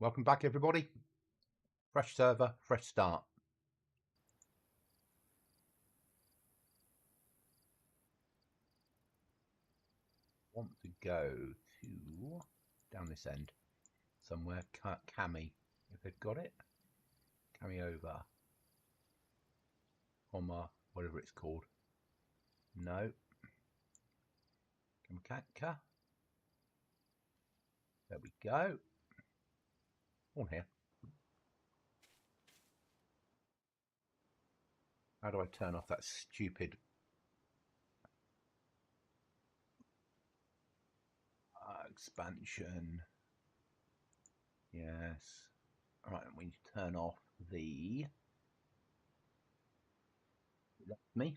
Welcome back, everybody. Fresh server, fresh start. Want to go to down this end somewhere. Cami, if they've got it. Cami over. Comma, whatever it's called. No. Kamakatka. There we go. On here. How do I turn off that stupid expansion? Yes. All right, we need to turn off the me.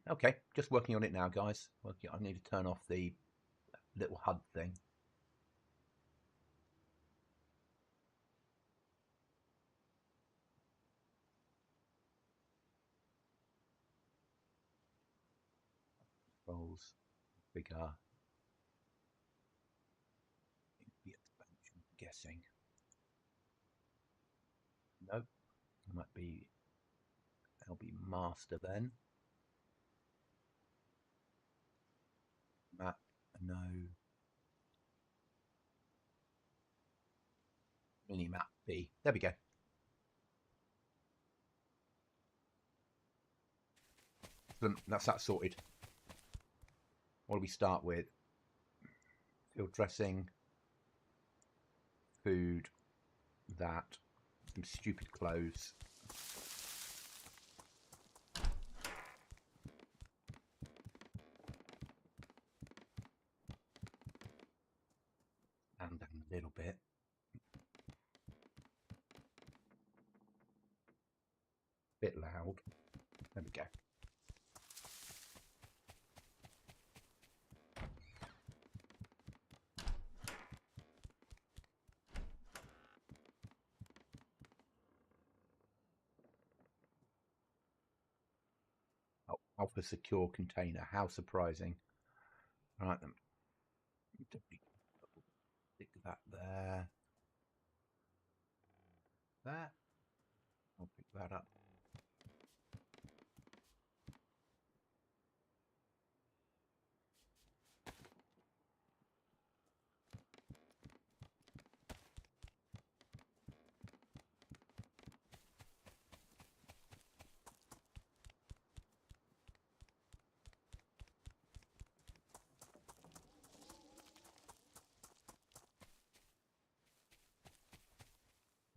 Okay, just working on it now, guys. I need to turn off the little HUD thing. Controls bigger. The expansion, guessing. Nope. It might be LB master then. Map, no. Mini map B. There we go. That's that sorted. What do we start with? Field dressing, food, that, some stupid clothes. And down a little bit. Bit loud. There we go. Oh, Alpha secure container. How surprising. All right then. Stick that there. There. I'll pick that up.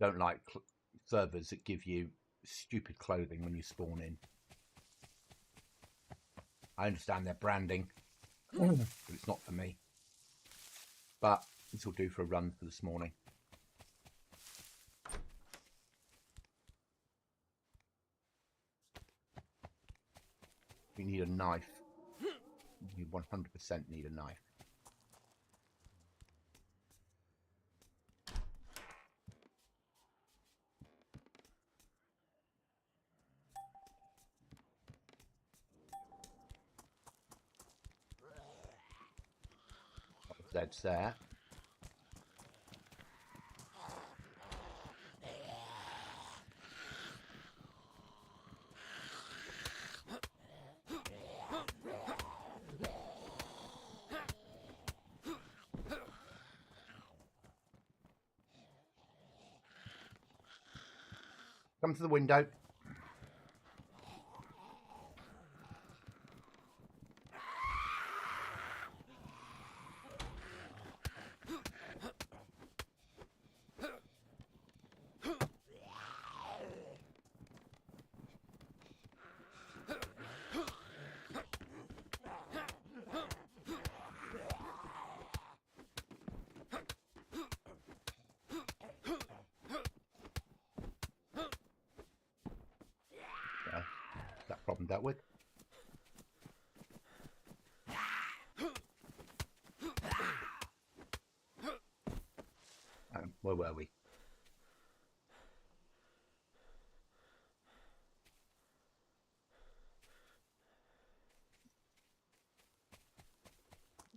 Don't like servers that give you stupid clothing when you spawn in. I understand their branding, but it's not for me. But this will do for a run for this morning. We need a knife. We 100% need a knife. Zed's there. Come to the window. That problem dealt with. Where were we?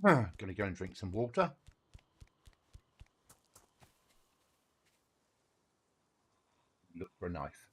Gonna go and drink some water. Look for a knife.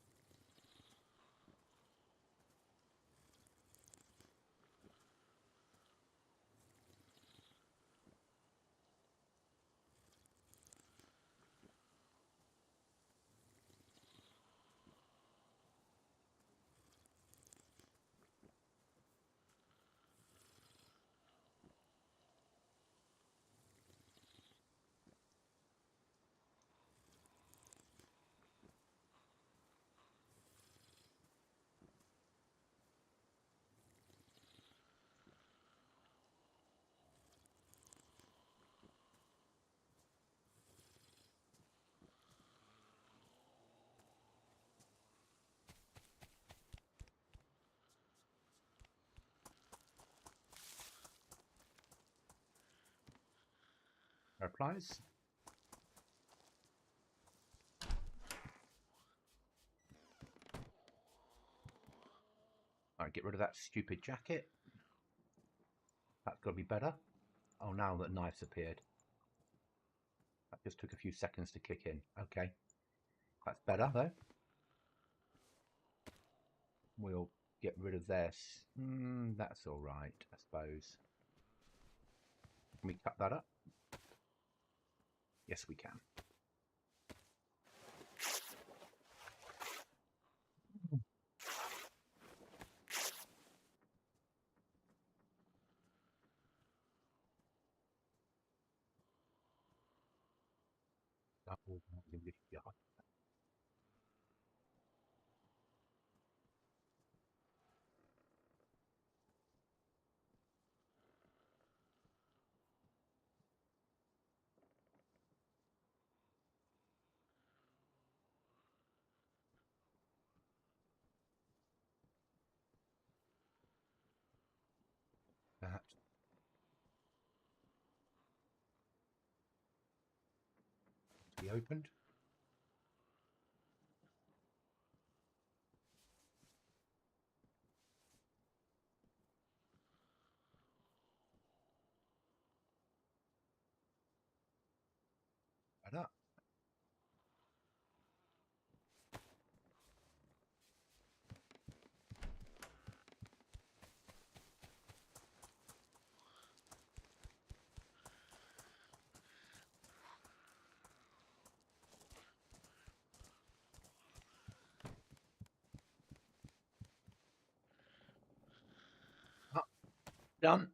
Replies. Alright, get rid of that stupid jacket. That's got to be better. Oh, now that knife's appeared. That just took a few seconds to kick in. Okay. That's better, though. We'll get rid of this. That's all right, I suppose. Can we cut that up? Yes, we can. That. To be opened. That up. Done.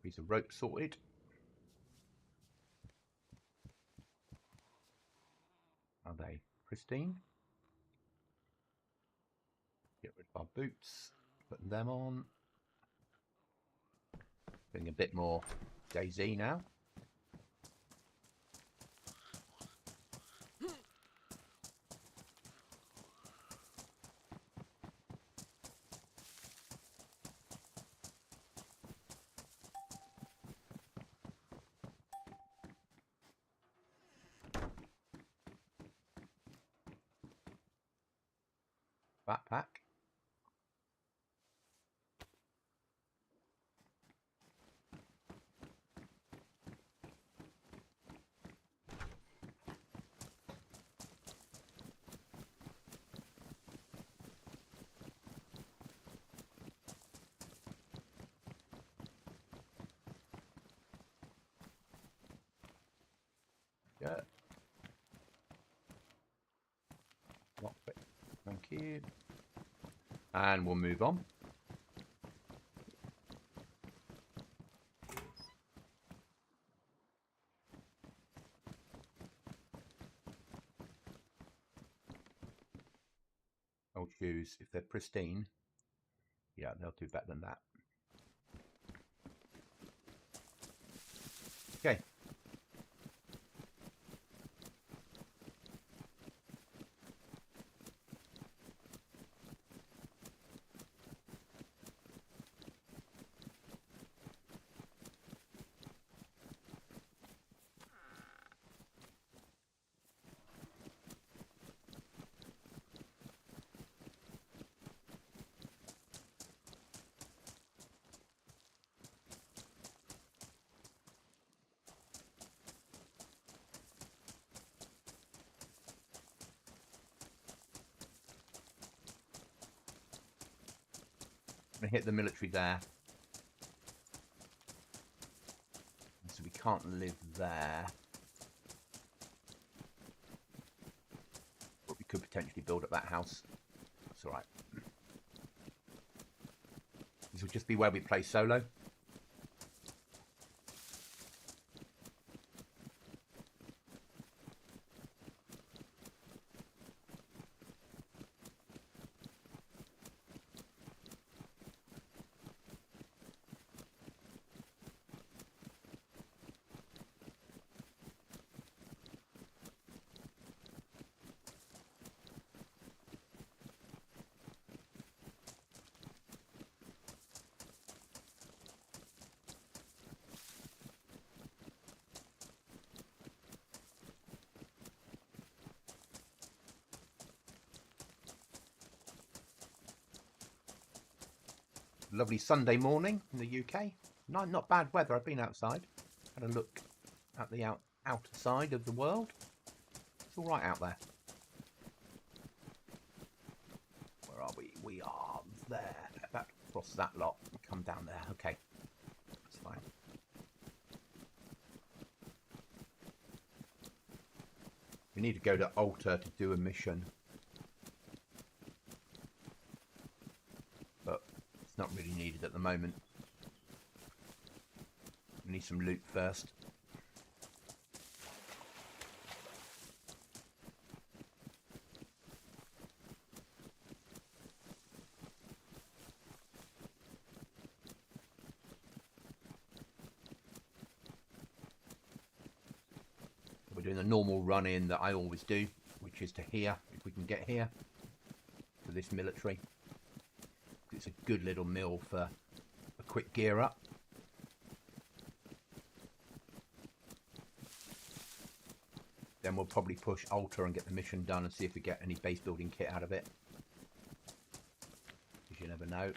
Piece of rope sorted. Are they pristine? Get rid of our boots. Put them on. Doing a bit more DayZ now. Backpack. Yeah. Lockpick. Thank you. And we'll move on. Old shoes, if they're pristine, yeah, they'll do better than that. Okay. I'm going to hit the military there. So we can't live there. But we could potentially build up that house. That's alright. This will just be where we play solo. Lovely Sunday morning in the UK. Not bad weather. I've been outside. Had a look at the outer side of the world. It's all right out there. Where are we? We are there. About to cross that lot and come down there. Okay. That's fine. We need to go to Altar to do a mission. Not really needed at the moment. We need some loot first. We're doing the normal run in that I always do, which is to here, if we can get here, to this military. It's a good little mill for a quick gear up. Then we'll probably push Altar and get the mission done and see if we get any base building kit out of it. Because you never know.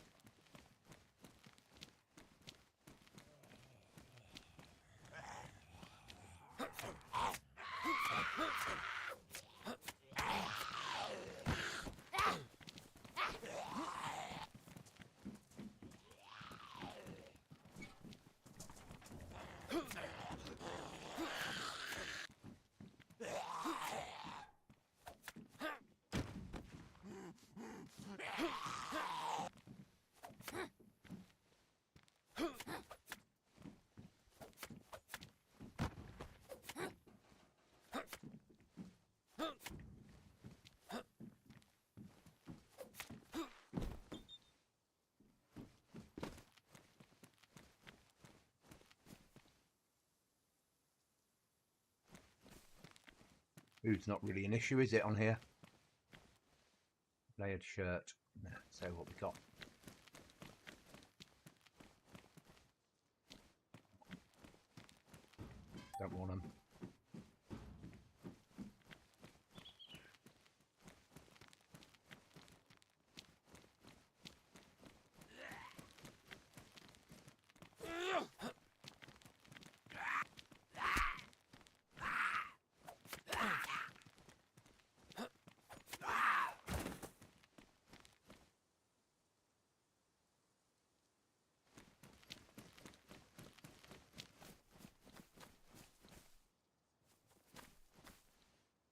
Food's not really an issue, is it, on here? Layered shirt. Nah, so what we got. Don't want them.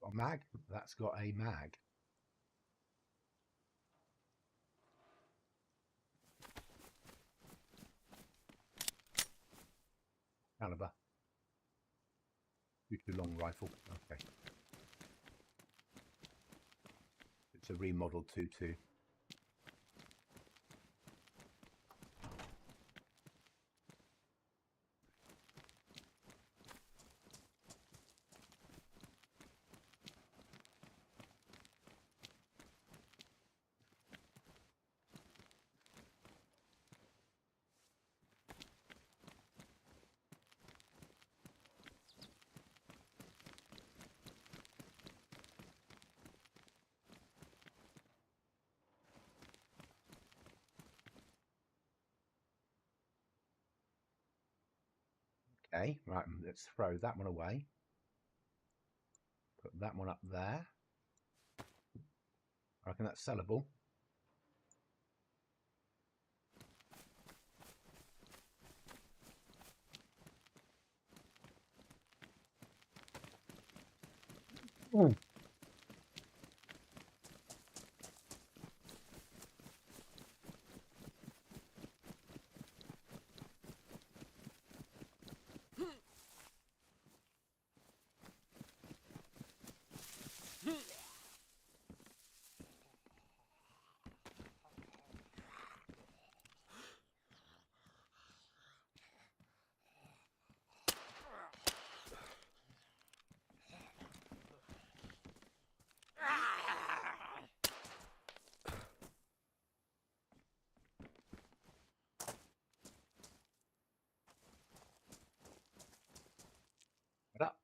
A mag? That's got a mag. Caliber. Too long rifle. Okay. It's a remodeled 2.2. Okay, right, let's throw that one away. Put that one up there. I reckon that's sellable. Ooh. That.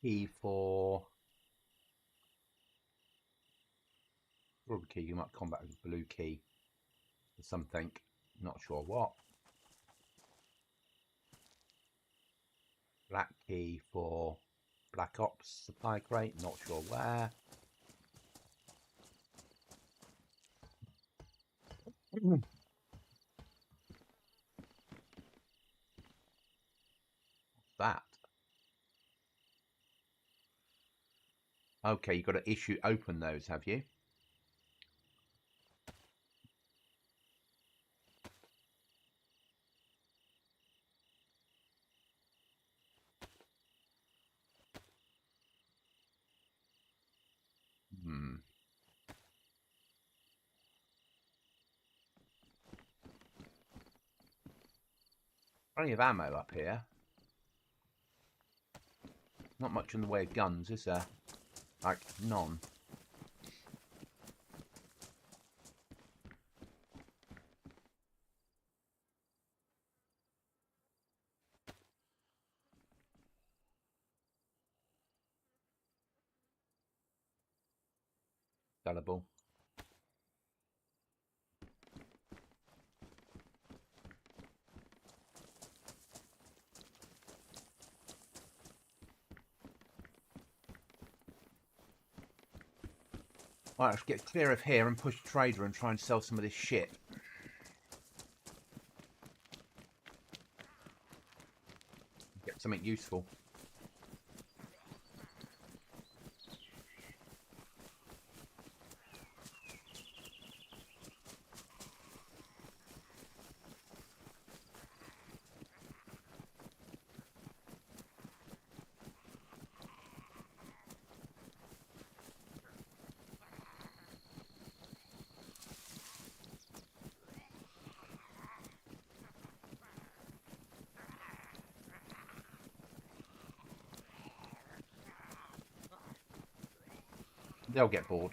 Key for rubber key. You might combat with blue key for something. Not sure what. Black key for Black Ops supply crate. Not sure where. What's that? Okay, you've got to open those, have you? Plenty of ammo up here. Not much in the way of guns, is there? Like, none. Sellable. Right, let's get clear of here and push trader and try and sell some of this shit. Get something useful. They'll get bored.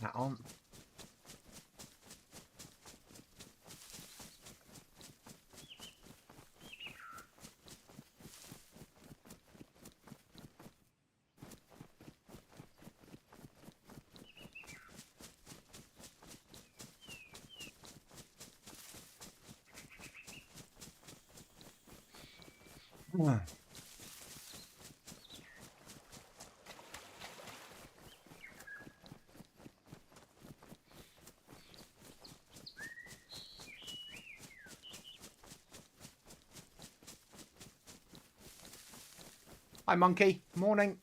That on. Hi, Monkey. Morning.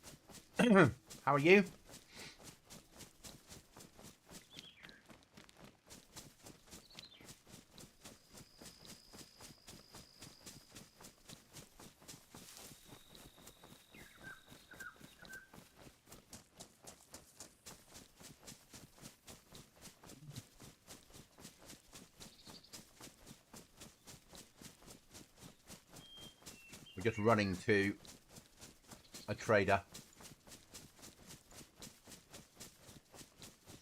How are you? We're just running to a trader.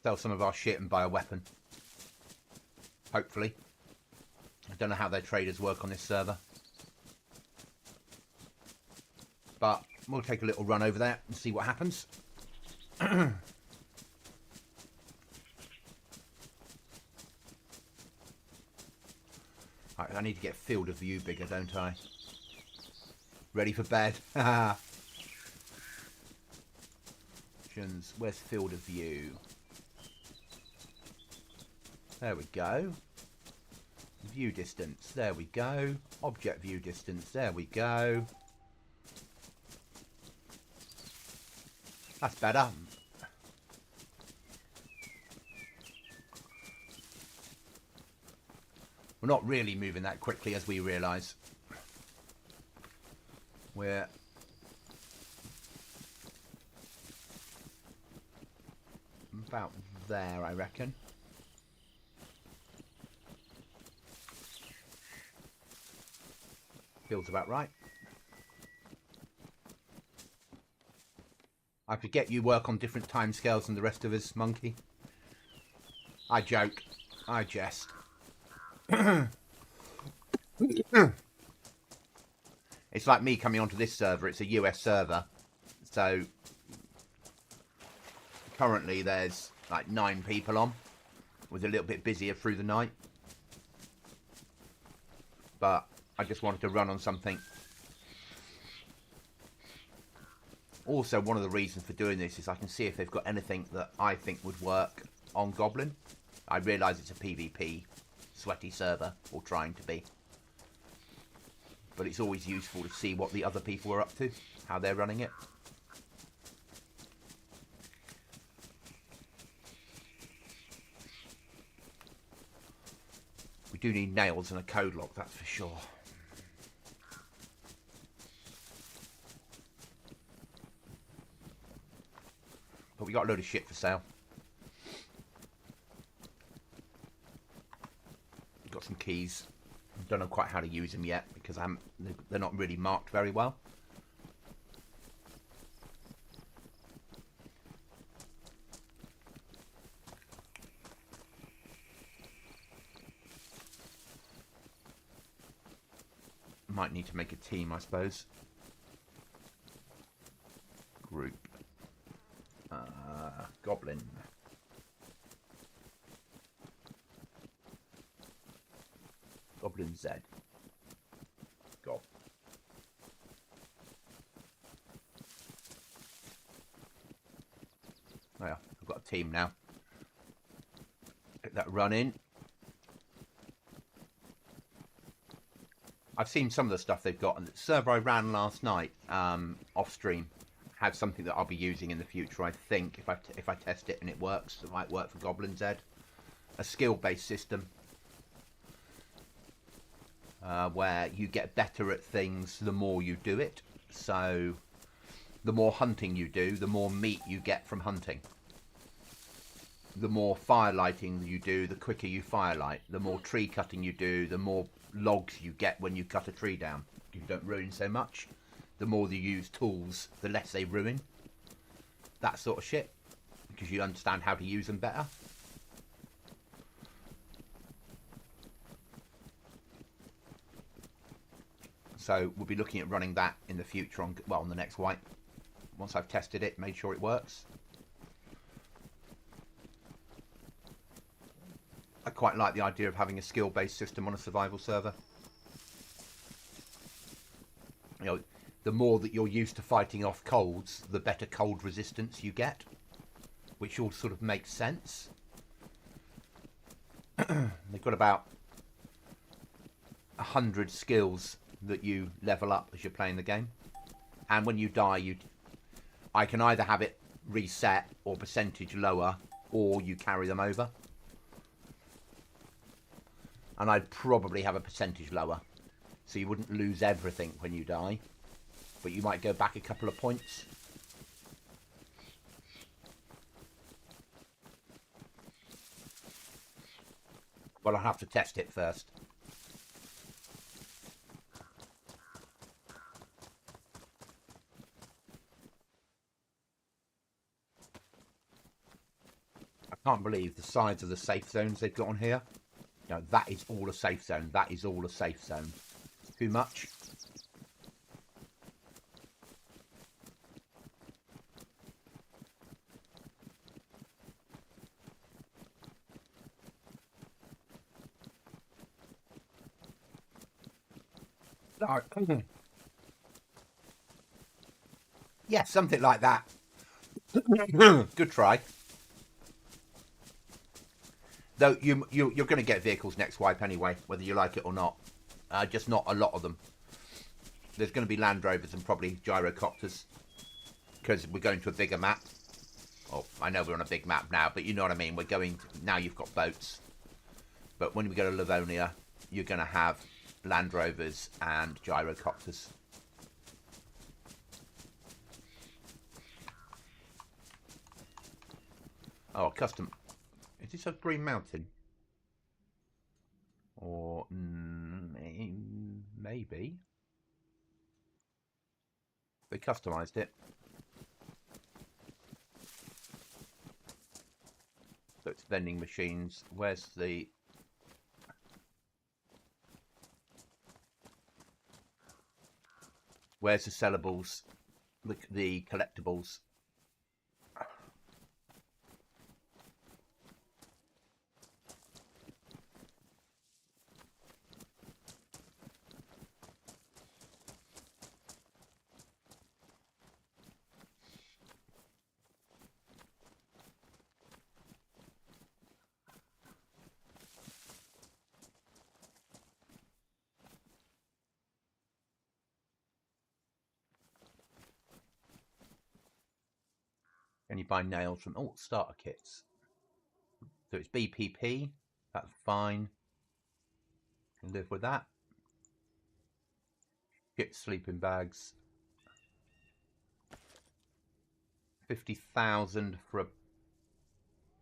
Sell some of our shit and buy a weapon. Hopefully. I don't know how their traders work on this server. But we'll take a little run over there and see what happens. Right, I need to get field of view bigger, don't I? Ready for bed. Where's field of view? There we go. View distance. There we go. Object view distance. There we go. That's better. We're not really moving that quickly as we realise. We're about there, I reckon. Feels about right. I forget you work on different timescales than the rest of us, Monkey. I joke. I jest. It's like me coming onto this server. It's a US server. So currently there's like 9 people on. Was a little bit busier through the night. But I just wanted to run on something. Also, one of the reasons for doing this is I can see if they've got anything that I think would work on Goblin. I realise it's a PvP sweaty server, or trying to be. But it's always useful to see what the other people are up to, how they're running it. We do need nails and a code lock, that's for sure. But we got a load of shit for sale. We've got some keys. Don't know quite how to use them yet because they're not really marked very well. Might need to make a team, I suppose. Group. Goblin. GoblinZ. Gob. Oh yeah, I've got a team now. Get that run in. I've seen some of the stuff they've got, and the server I ran last night, off stream, have something that I'll be using in the future. I think if I test it and it works, it might work for GoblinZ. A skill-based system where you get better at things the more you do it. So the more hunting you do, the more meat you get from hunting. The more firelighting you do, the quicker you firelight. The more tree cutting you do, the more logs you get when you cut a tree down. You don't ruin so much. The more you use tools, the less they ruin. That sort of shit. Because you understand how to use them better. So we'll be looking at running that in the future on, well, on the next wipe. Once I've tested it, made sure it works. I quite like the idea of having a skill-based system on a survival server. You know, the more that you're used to fighting off colds, the better cold resistance you get, which all sort of makes sense. They've got about 100 skills that you level up as you're playing the game, and when you die, I can either have it reset or percentage lower, or you carry them over. And I'd probably have a percentage lower, so you wouldn't lose everything when you die, but you might go back a couple of points. Well, I'll have to test it first. I can't believe the size of the safe zones they've got on here. No, that is all a safe zone. That is all a safe zone. Too much. Yeah, something like that. Good try. Though you're going to get vehicles next wipe anyway, whether you like it or not. Just not a lot of them. There's going to be Land Rovers and probably gyrocopters, because we're going to a bigger map. Oh, I know we're on a big map now, but you know what I mean. We're going now. You've got boats, but when we go to Livonia, you're going to have Land Rovers and gyrocopters. Oh, custom. Is this a Green Mountain? Or maybe they customized it. So it's vending machines. Where's the... Where's the sellables? The collectibles? Can you buy nails from... Oh, starter kits. So it's BPP. That's fine. Can live with that. Get sleeping bags. 50,000 for a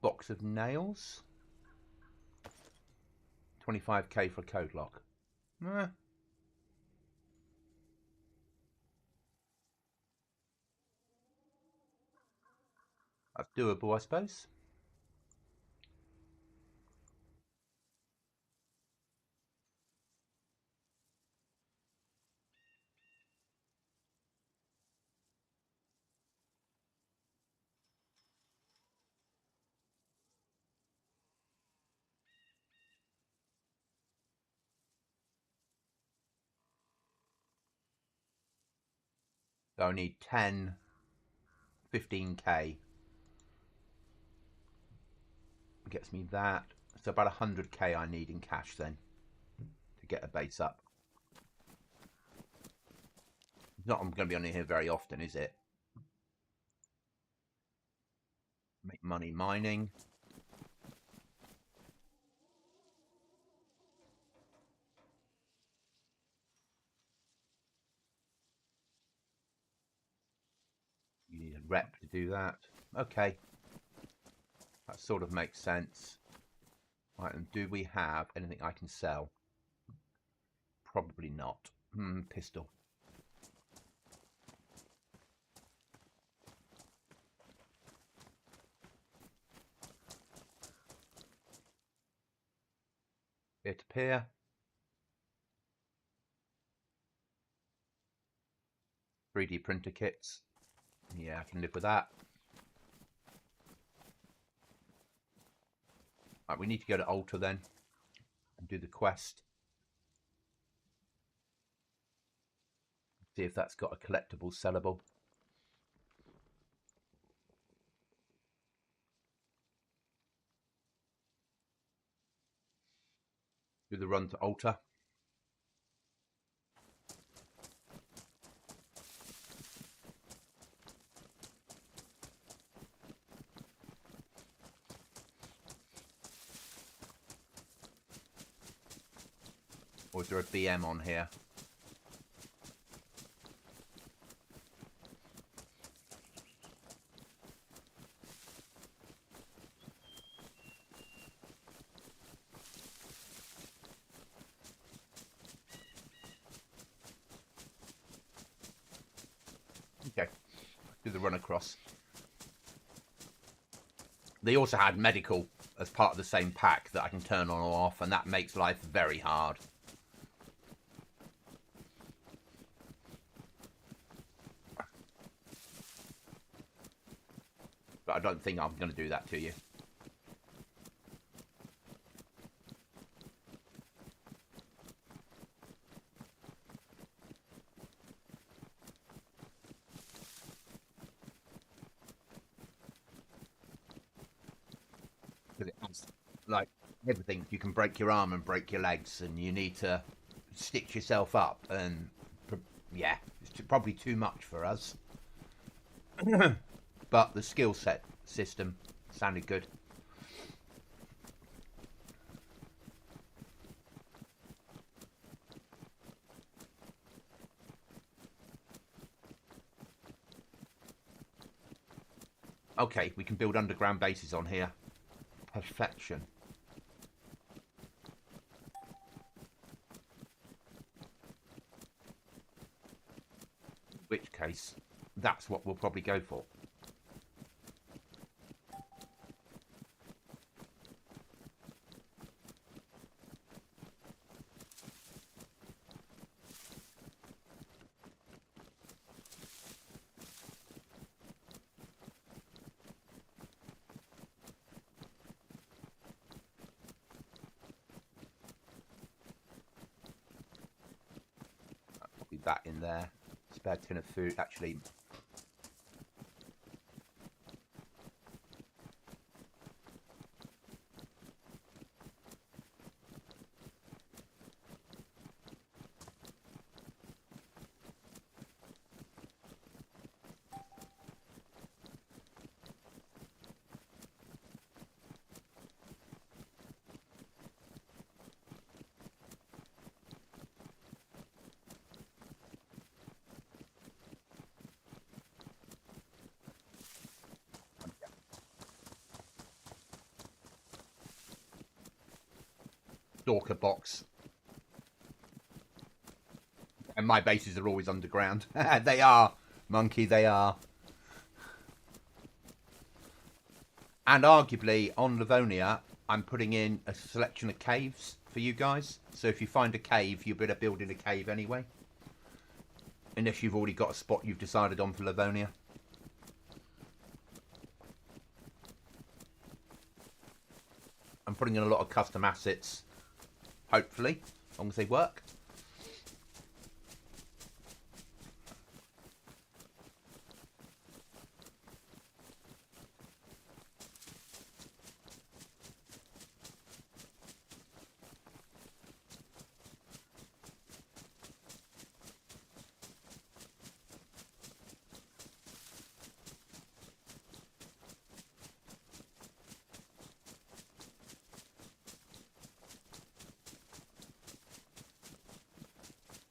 box of nails. 25k for a code lock. That's doable, I suppose. So I need 10, 15k. Gets me that. So about 100k I need in cash then to get a base up. Not I'm going to be on here very often, is it? Make money mining. You need a rep to do that. Okay. That sort of makes sense. Right, and do we have anything I can sell? Probably not. Pistol. Peer to peer. .3D printer kits. Yeah, I can live with that. Right, we need to go to Altar then and do the quest. See if that's got a collectible sellable. Do the run to Altar. Or is there a BM on here? Okay, do the run across. They also had medical as part of the same pack that I can turn on or off, and that makes life very hard. But I don't think I'm going to do that to you. Because it has, like, everything. You can break your arm and break your legs, and you need to stitch yourself up, and yeah, it's probably too much for us. But the skill set system sounded good. Okay, we can build underground bases on here. Perfection. In which case, that's what we'll probably go for. That in there. Spare tin of food. Actually, Dorker box. And my bases are always underground. They are, monkey, they are. And arguably, on Livonia, I'm putting in a selection of caves for you guys. So if you find a cave, you'll be able to build in a cave anyway. Unless you've already got a spot you've decided on for Livonia. I'm putting in a lot of custom assets. Hopefully, as long as they work.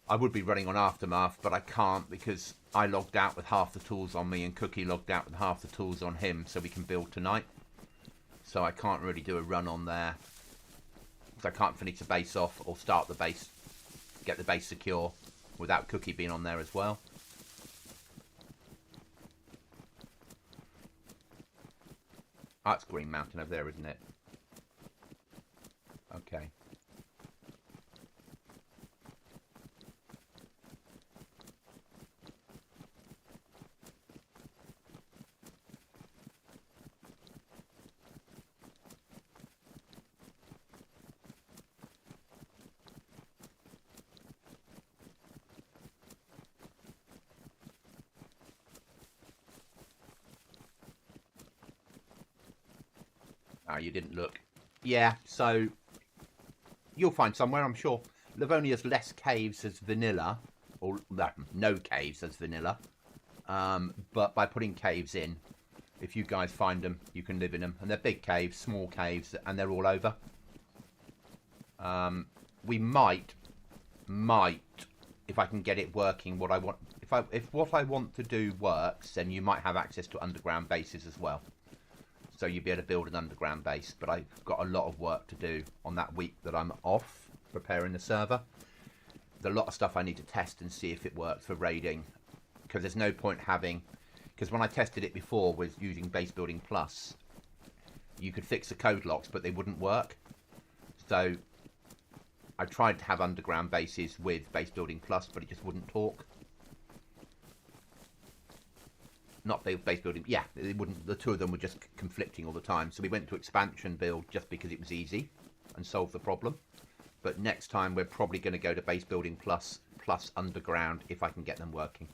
I would be running on Aftermath, but I can't because I logged out with half the tools on me and Cookie logged out with half the tools on him, so we can build tonight. So I can't really do a run on there. Because I can't finish the base off or start the base, get the base secure without Cookie being on there as well. Oh, it's Green Mountain over there, isn't it? Okay. Oh, you didn't look. Yeah, so you'll find somewhere, I'm sure. Livonia's less caves as vanilla, or no caves as vanilla. But by putting caves in, if you guys find them, you can live in them. And they're big caves, small caves, and they're all over. We might, if I can get it working, what I want. If what I want to do works, then you might have access to underground bases as well. So you'll be able to build an underground base. But I've got a lot of work to do on that week that I'm off preparing the server. There's a lot of stuff I need to test and see if it works for raiding. Because there's no point having... Because when I tested it before with using Base Building Plus, you could fix the code locks, but they wouldn't work. So I tried to have underground bases with Base Building Plus, but it just wouldn't talk. Not base building, yeah, it wouldn't. The two of them were just conflicting all the time. So we went to expansion build just because it was easy and solved the problem. But next time we're probably going to go to base building plus underground if I can get them working.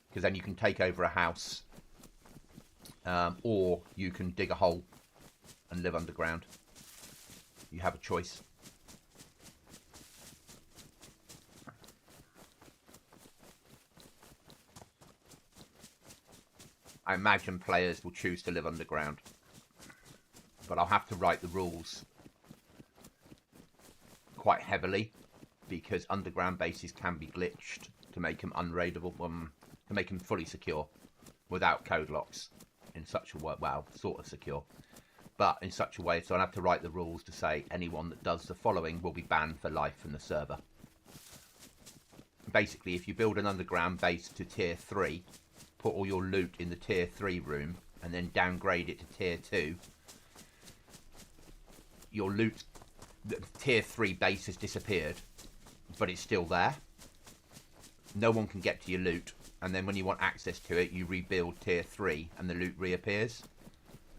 Because then you can take over a house, or you can dig a hole and live underground. You have a choice. I imagine players will choose to live underground. But I'll have to write the rules quite heavily, because underground bases can be glitched to make them unraidable, to make them fully secure without code locks in such a way, well, sort of secure, but in such a way, so I'll have to write the rules to say anyone that does the following will be banned for life from the server. Basically, if you build an underground base to tier 3, put all your loot in the tier 3 room and then downgrade it to tier 2, your loot, the tier 3 base has disappeared, but it's still there. No one can get to your loot, and then when you want access to it, you rebuild tier 3 and the loot reappears.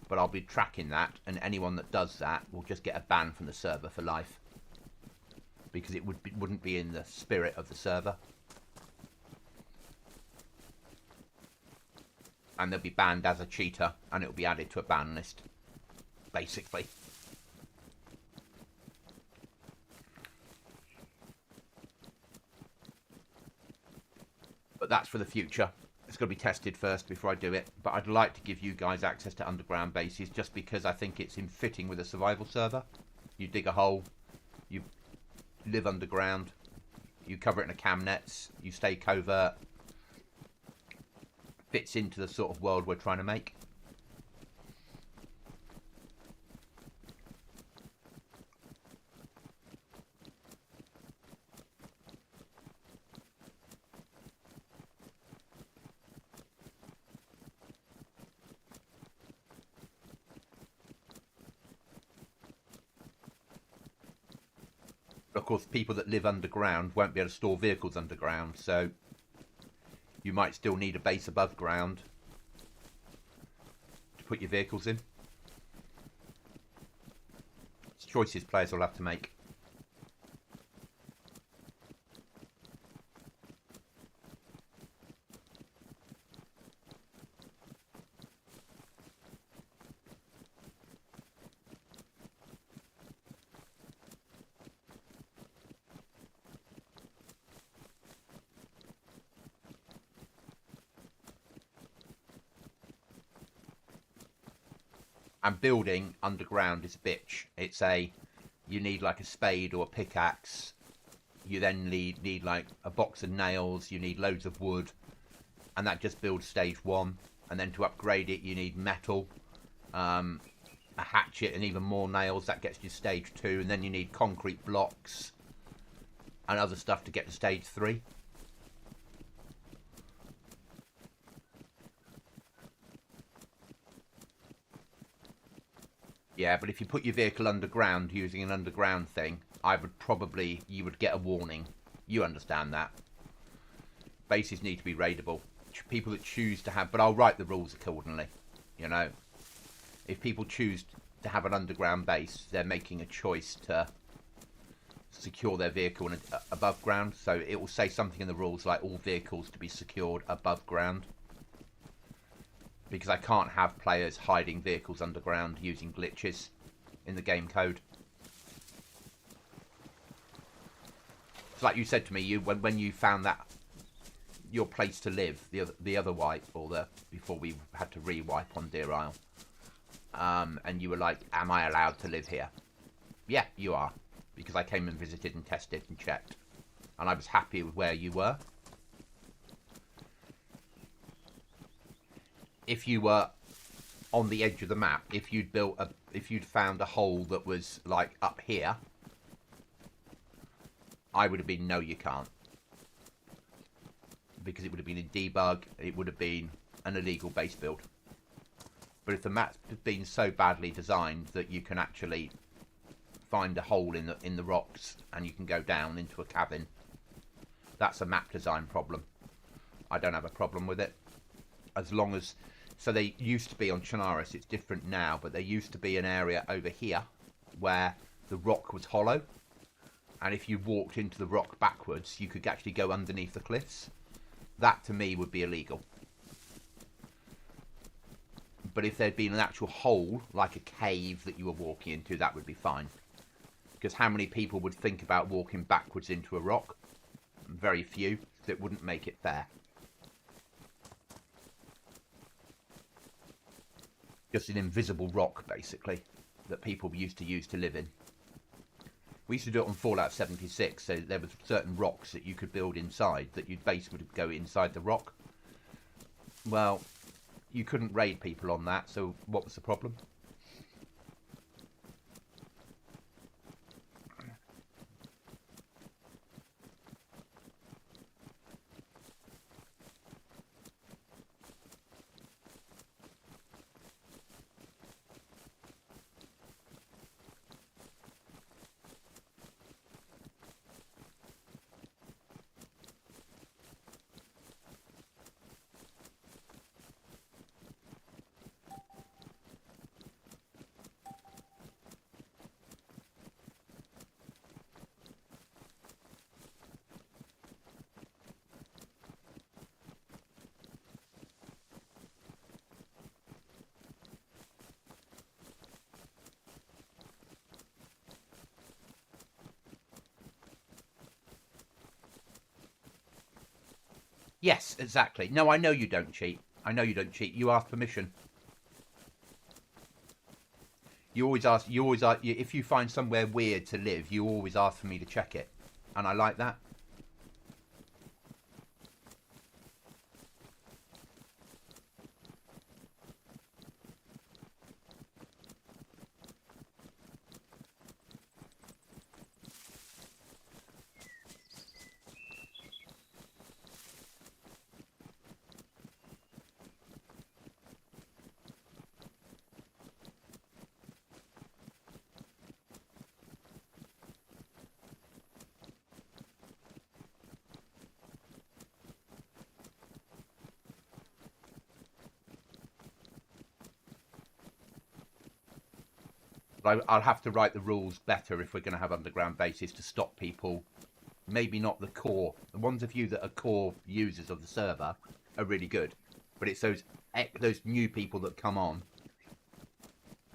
But I'll be tracking that, and anyone that does that will just get a ban from the server for life, because it wouldn't be in the spirit of the server. And they'll be banned as a cheater, and it'll be added to a ban list, basically. But that's for the future. It's got to be tested first before I do it. But I'd like to give you guys access to underground bases, just because I think it's in fitting with a survival server. You dig a hole, you live underground, you cover it in a cam nets, you stay covert. Fits into the sort of world we're trying to make. Of course, people that live underground won't be able to store vehicles underground, so you might still need a base above ground to put your vehicles in. It's choices players will have to make. And building underground is a bitch. It's you need like a spade or a pickaxe. You then need like a box of nails. You need loads of wood. And that just builds stage 1. And then to upgrade it, you need metal. a hatchet and even more nails. That gets you stage 2, and then you need concrete blocks and other stuff to get to stage 3. Yeah, but if you put your vehicle underground using an underground thing, you would get a warning. You understand that. Bases need to be raidable. People that choose to have, but I'll write the rules accordingly. You know, if people choose to have an underground base, they're making a choice to secure their vehicle above ground. So it will say something in the rules like all vehicles to be secured above ground. Because I can't have players hiding vehicles underground using glitches in the game code. It's like you said to me, when you found that your place to live, the other wipe, or before we had to re-wipe on Deer Isle, and you were like, "Am I allowed to live here?" Yeah, you are, because I came and visited and tested and checked, and I was happy with where you were. If you were on the edge of the map, if you'd found a hole that was like up here, I would have been, no, you can't. Because it would have been in debug, it would have been an illegal base build. But if the map's been so badly designed that you can actually find a hole in the rocks and you can go down into a cavern, that's a map design problem. I don't have a problem with it. As long as... So they used to be on Chernarus, it's different now, but there used to be an area over here where the rock was hollow. And if you walked into the rock backwards, you could actually go underneath the cliffs. That, to me, would be illegal. But if there'd been an actual hole, like a cave that you were walking into, that would be fine. Because how many people would think about walking backwards into a rock? Very few, so it wouldn't make it fair. Just an invisible rock, basically, that people used to use to live in. We used to do it on Fallout 76, so there were certain rocks that you could build inside, that your base would go inside the rock. Well, you couldn't raid people on that, so what was the problem? Yes, exactly. No, I know you don't cheat. I know you don't cheat. You ask permission. You always ask, if you find somewhere weird to live, you always ask for me to check it. And I like that. But I'll have to write the rules better if we're going to have underground bases to stop people. Maybe not the core. The ones of you that are core users of the server are really good. But it's those new people that come on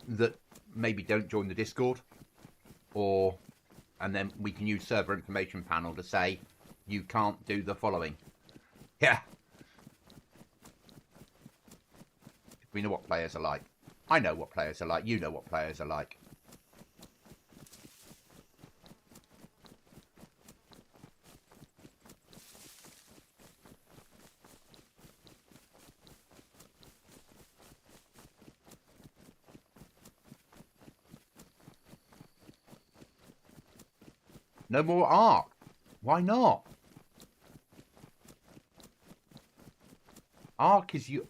that maybe don't join the Discord. And then we can use server information panel to say, you can't do the following. Yeah. We know what players are like. I know what players are like. You know what players are like. No more Ark. Why not? Ark is you.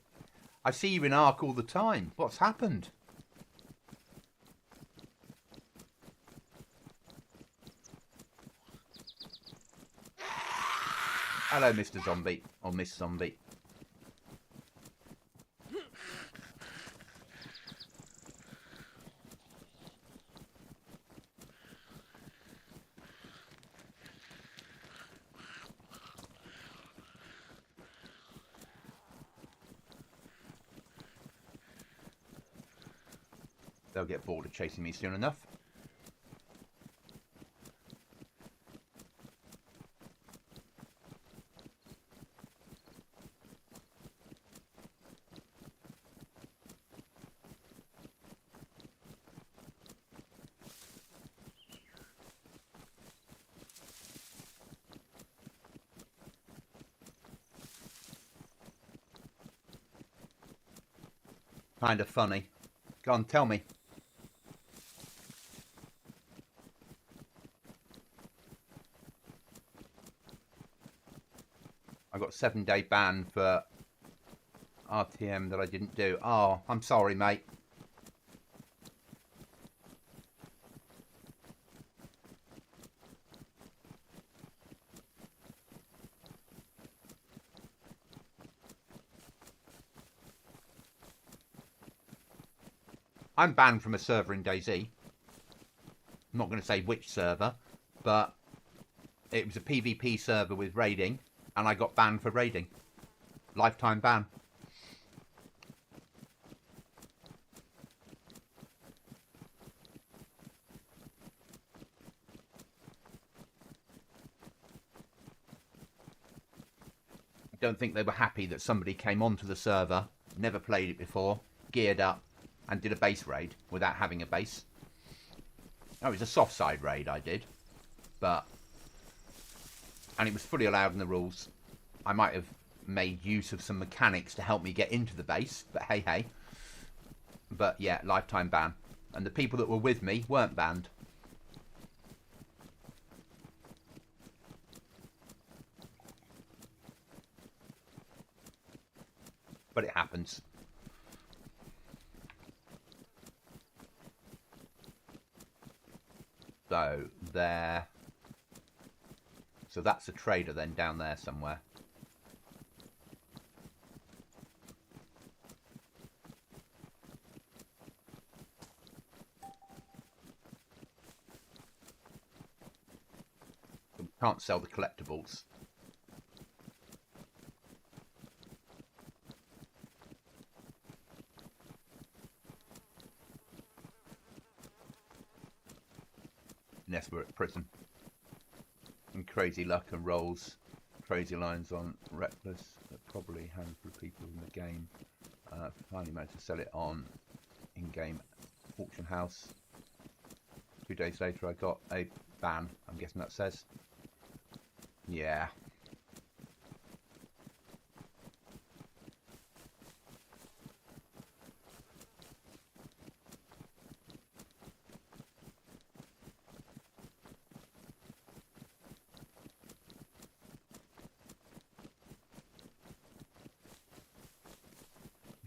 I see you in Ark all the time. What's happened? Hello, Mr. Zombie. Or Miss Zombie. They'll get bored of chasing me soon enough. Kind of funny. Go on, tell me. I got a 7-day ban for RTM that I didn't do. Oh, I'm sorry, mate. I'm banned from a server in DayZ. I'm not going to say which server, but it was a PvP server with raiding, and I got banned for raiding. Lifetime ban. I don't think they were happy that somebody came onto the server, never played it before, geared up, and did a base raid without having a base. Oh, it was a soft side raid I did, and it was fully allowed in the rules. I might have made use of some mechanics to help me get into the base, but hey hey. But yeah, lifetime ban. And the people that were with me weren't banned. But it happens. So there. So that's a trader then down there somewhere. We can't sell the collectibles. Unless we're at prison. And crazy luck and rolls. Crazy lines on reckless. Probably a handful of people in the game. Finally managed to sell it on in-game auction house. 2 days later I got a ban. I'm guessing that says. Yeah.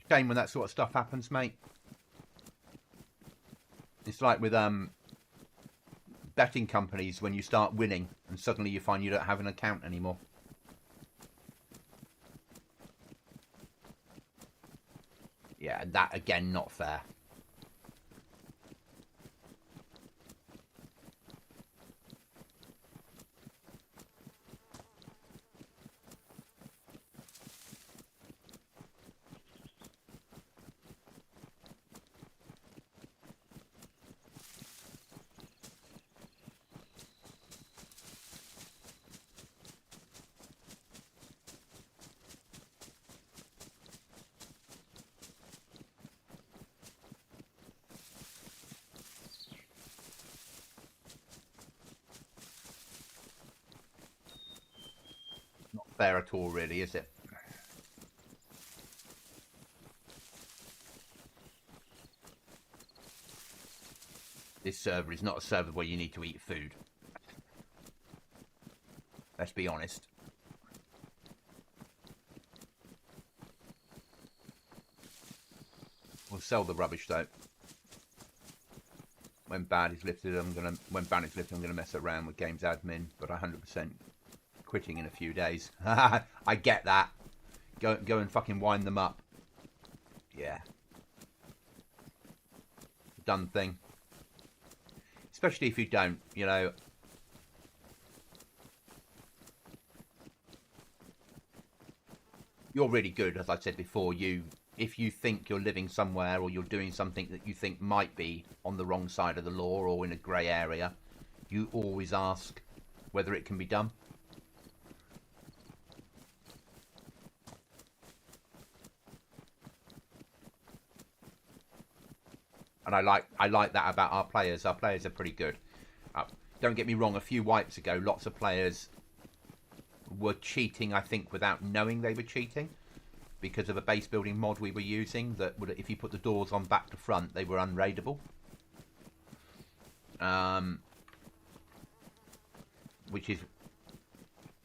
Shame when that sort of stuff happens, mate. It's like with betting companies when you start winning and suddenly you find you don't have an account anymore. Yeah, that again, not fair. Not fair at all, really, is it? This server is not a server where you need to eat food. Let's be honest. We'll sell the rubbish though. When ban is lifted, I'm gonna mess around with games admin, but 100% quitting in a few days. I get that. Go and fucking wind them up. Yeah. Done thing. Especially if you don't, you know. You're really good, as I said before. If you think you're living somewhere or you're doing something that you think might be on the wrong side of the law or in a grey area, you always ask whether it can be done. And I like that about our players. Our players are pretty good. Don't get me wrong, a few wipes ago, lots of players were cheating, I think, without knowing they were cheating, because of a base building mod we were using that would, if you put the doors on back to front, they were unraidable. Which is,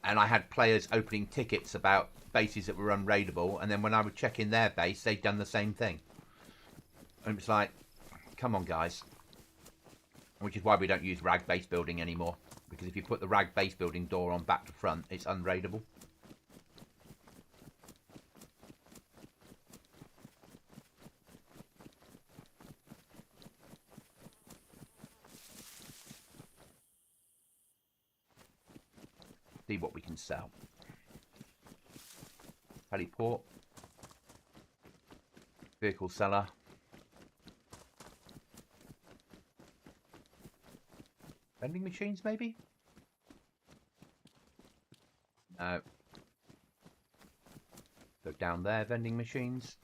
and I had players opening tickets about bases that were unraidable, and then when I would check in their base, they'd done the same thing. And it's like, come on, guys. Which is why we don't use rag base building anymore, because if you put the rag base building door on back to front, it's unraidable. See what we can sell. Heliport. Vehicle seller. Vending machines, maybe? No. Go down there, vending machines.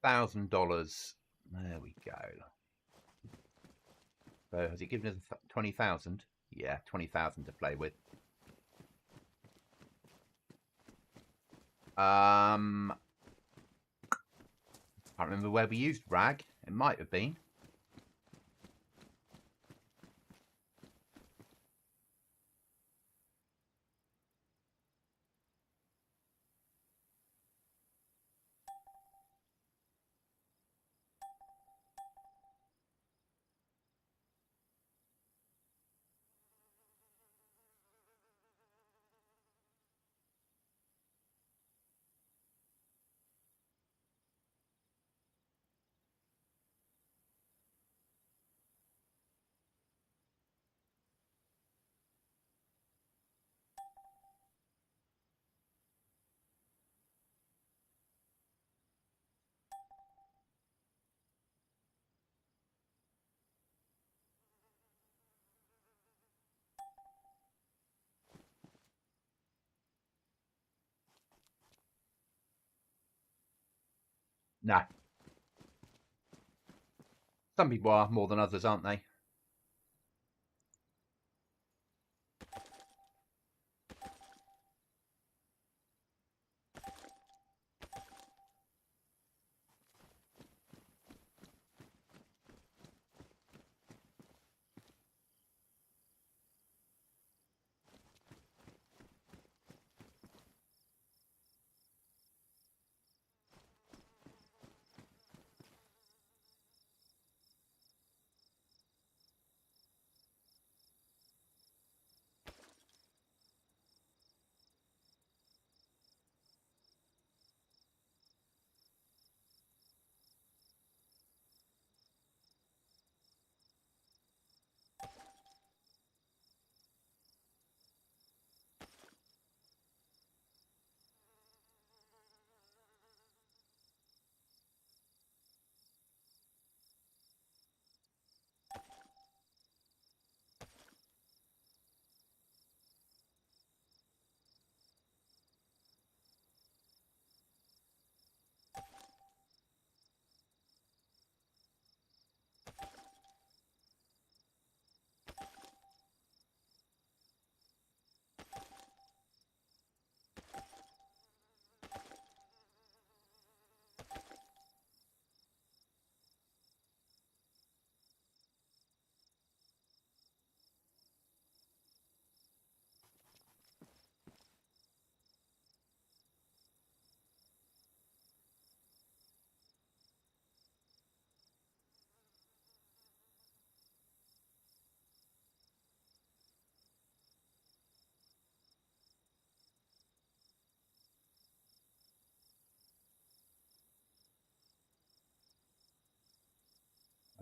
$1,000. There we go. So has it given us 20,000? Yeah, 20,000 to play with. I can't remember where we used rag. It might have been. No. Some people are more than others, aren't they?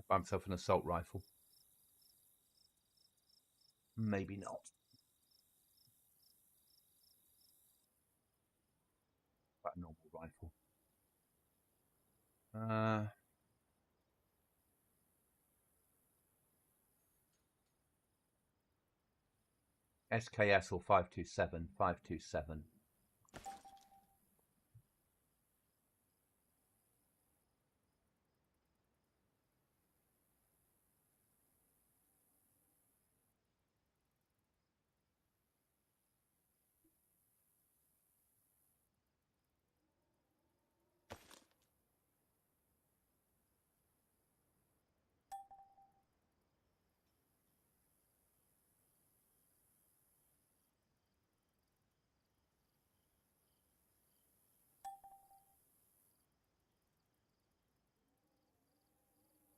Buy myself an assault rifle. Maybe not. But a normal rifle. SKS or 527? 527.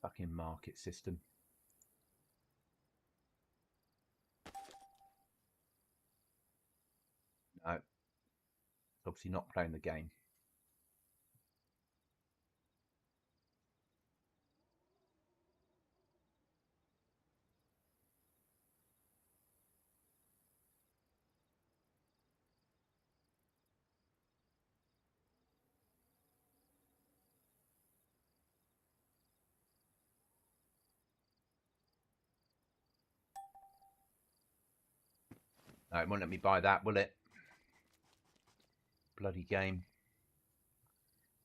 Fucking market system. No. It's obviously not playing the game. No, it won't let me buy that, will it? Bloody game.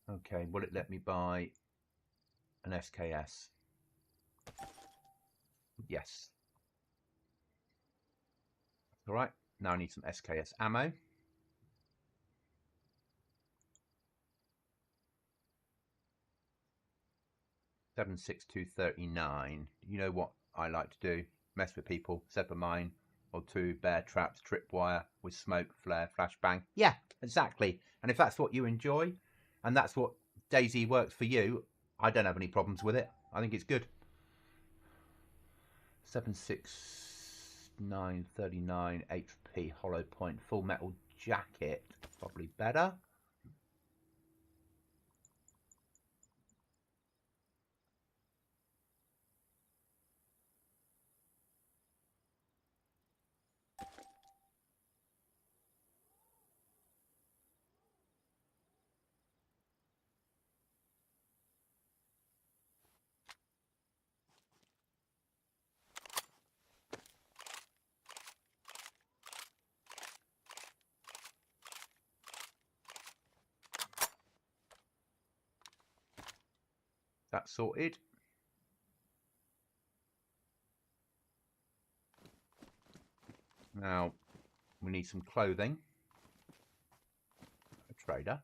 Okay, will it let me buy an SKS? Yes. All right, now I need some SKS ammo. $76239. You know what I like to do? Mess with people, set a mine or two, bear traps, tripwire with smoke, flare, flashbang. Yeah, exactly. And if that's what you enjoy, and that's what DayZ works for you, I don't have any problems with it. I think it's good. 76939 HP hollow point full metal jacket, probably better. That's sorted. Now we need some clothing. A trader.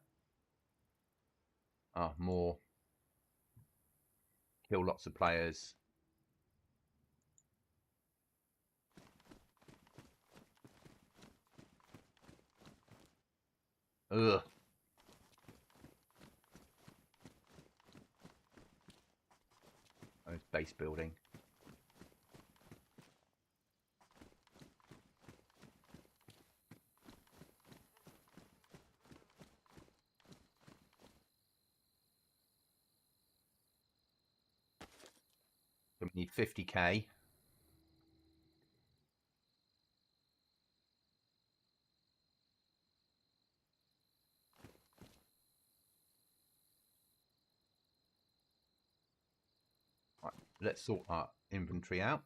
Ah, more. Kill lots of players. Ugh. Oh, it's base building. So we need 50k. Right, let's sort our inventory out.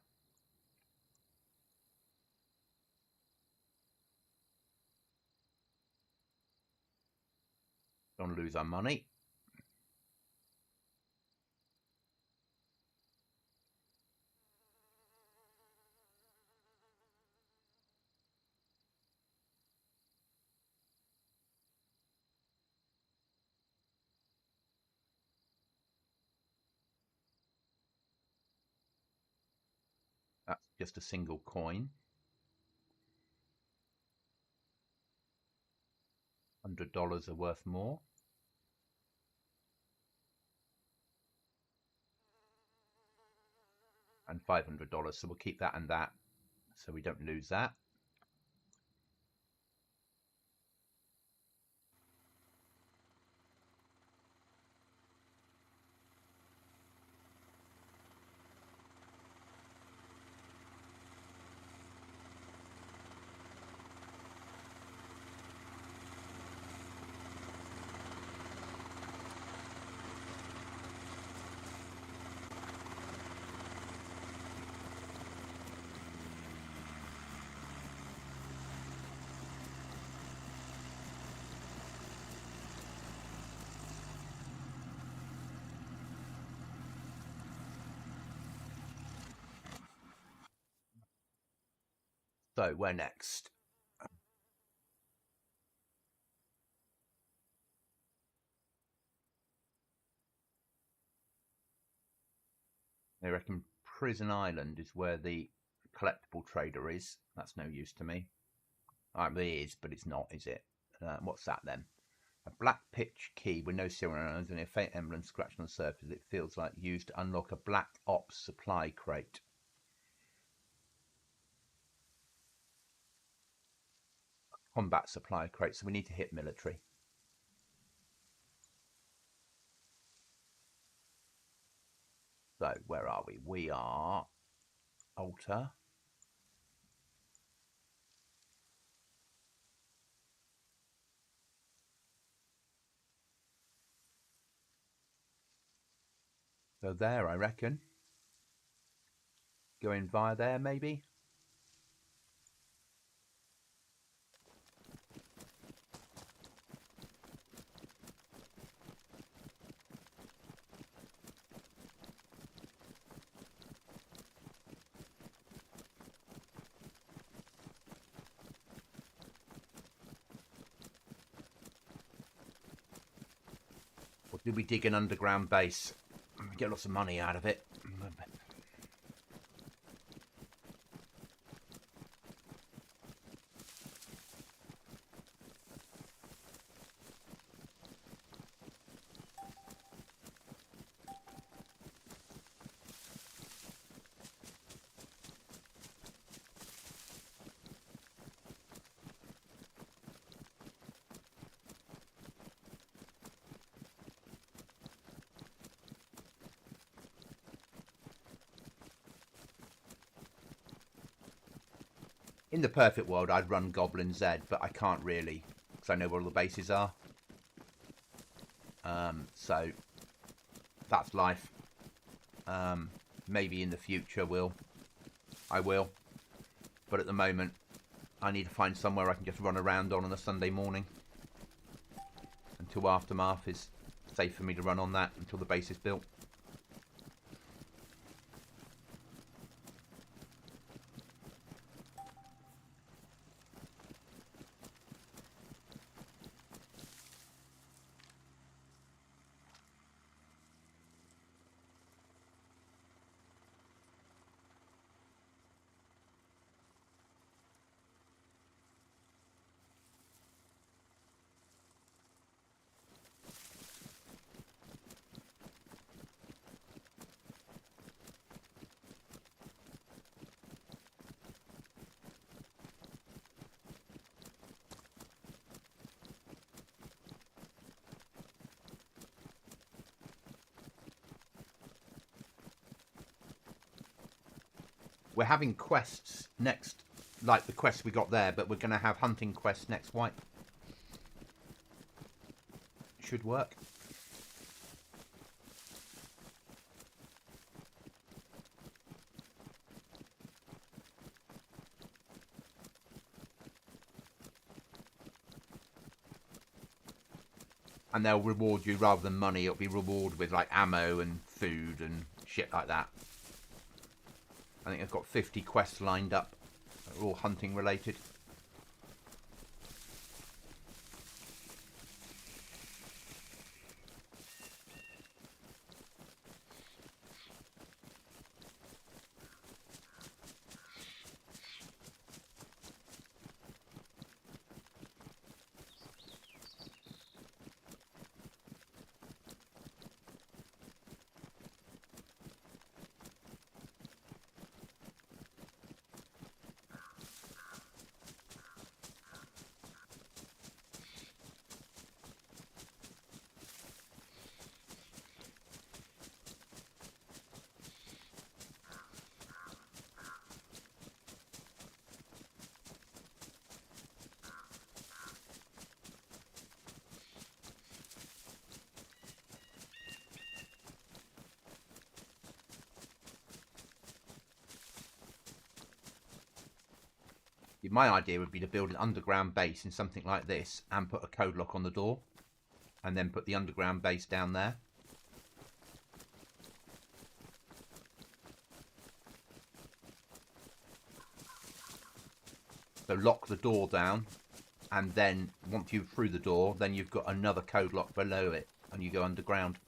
Don't lose our money. That's just a single coin. $100 are worth more. And $500. So we'll keep that and that so we don't lose that. So, where next? They reckon Prison Island is where the collectible trader is. That's no use to me. It is, but it's not, is it? What's that then? A black pitch key with no serial numbers and a faint emblem scratched on the surface. It feels like used to unlock a black ops supply crate. Combat supply crate, so we need to hit military. So, where are we? We are Altar. So there, I reckon. Going via there, maybe? Or do we dig an underground base? Get lots of money out of it. In the perfect world, I'd run GoblinZ, but I can't really, because I know where all the bases are. So that's life. Maybe in the future I will. But at the moment, I need to find somewhere I can just run around on a Sunday morning. Until Aftermath is safe for me to run on that, until the base is built. We're having quests next, like the quest we got there, but we're going to have hunting quests next wipe. Should work. And they'll reward you rather than money. It'll be reward with like ammo and food and shit like that. I think I've got 50 quests lined up. They're all hunting related. My idea would be to build an underground base in something like this and put a code lock on the door and then put the underground base down there. So lock the door down, and then once you're through the door, then you've got another code lock below it, and you go underground.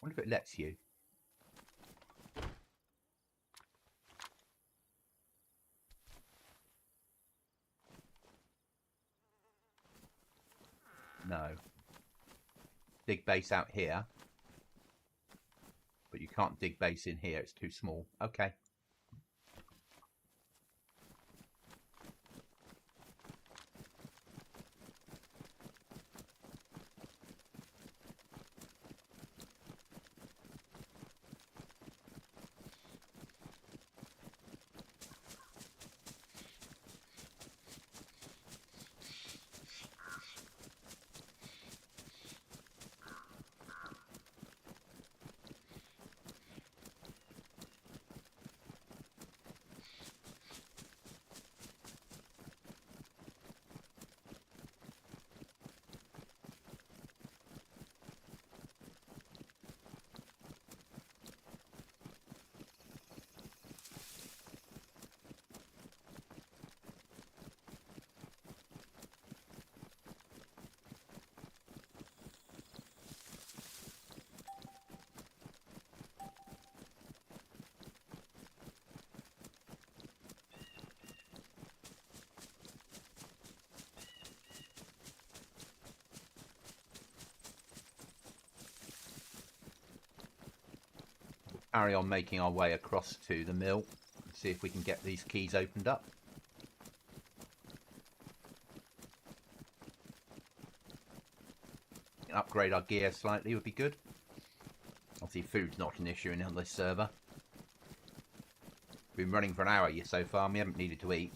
I wonder if it lets you. No. Dig base out here. But you can't dig base in here, it's too small. Okay. Carry on making our way across to the mill and see if we can get these keys opened up. Upgrade our gear slightly would be good. Obviously food's not an issue in this server. We've been running for an hour so far and we haven't needed to eat.